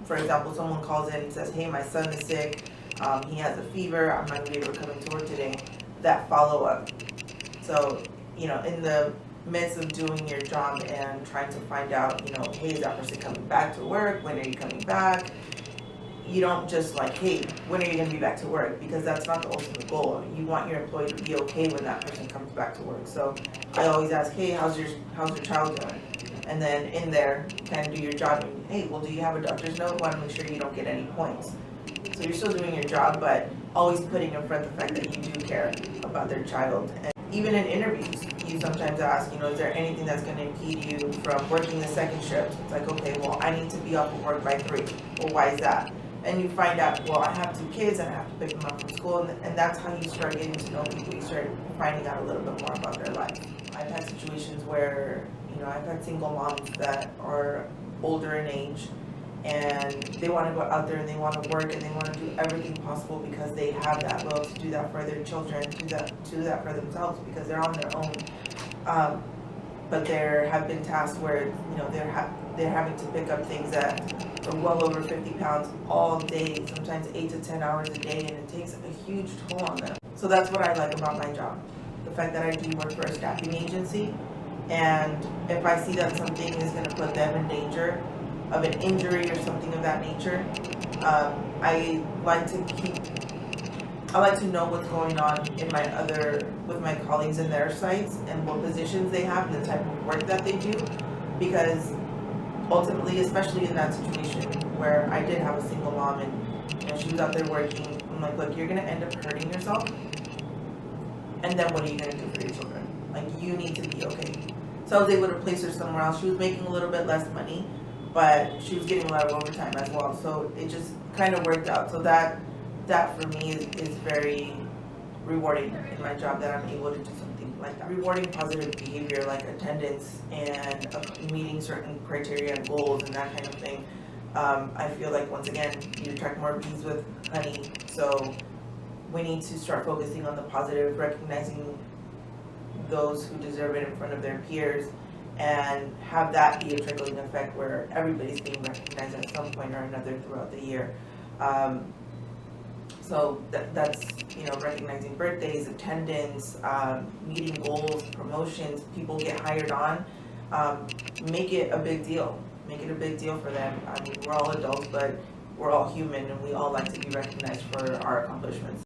for example, someone calls in and says, hey, my son is sick, he has a fever, I'm not gonna be able to come into work today, that follow-up. So, in the midst of doing your job and trying to find out, hey, is that person coming back to work? When are you coming back? You don't just like, hey, when are you going to be back to work? Because that's not the ultimate goal. You want your employee to be okay when that person comes back to work. So I always ask, hey, how's your child doing? And then in there, kind of do your job. And, hey, well, do you have a doctor's note? Want to make sure you don't get any points. So you're still doing your job, but always putting in front the fact that you do care about their child. And even in interviews, you sometimes ask, is there anything that's going to impede you from working the second shift? It's like, okay, well, I need to be off of work by 3. Well, why is that? And you find out, well, I have 2 kids and I have to pick them up from school, and that's how you start getting to know people. You start finding out a little bit more about their life. I've had situations where, I've had single moms that are older in age, and they want to go out there and they want to work and they want to do everything possible because they have that will to do that for their children, to do that for themselves because they're on their own. But there have been tasks where, they're having to pick up things that are well over 50 pounds all day, sometimes 8 to 10 hours a day, and it takes a huge toll on them. So that's what I like about my job. The fact that I do work for a staffing agency, and if I see that something is going to put them in danger of an injury or something of that nature, I like to know what's going on with my colleagues in their sites and what positions they have and the type of work that they do, because ultimately, especially in that situation where I did have a single mom and she was out there working, I'm like, look, you're gonna end up hurting yourself, and then what are you gonna do for your children? Like, you need to be okay. So I was able to place her somewhere else. She was making a little bit less money, but she was getting a lot of overtime as well. So it just kind of worked out. So that for me is very rewarding in my job, that I'm able to do something like that. Rewarding positive behavior like attendance and meeting certain criteria and goals and that kind of thing. I feel like, once again, you attract more bees with honey. So we need to start focusing on the positive, recognizing those who deserve it in front of their peers, and have that be a trickling effect where everybody's being recognized at some point or another throughout the year. So that's recognizing birthdays, attendance, meeting goals, promotions, people get hired on. Make it a big deal. Make it a big deal for them. I mean, we're all adults, but we're all human, and we all like to be recognized for our accomplishments.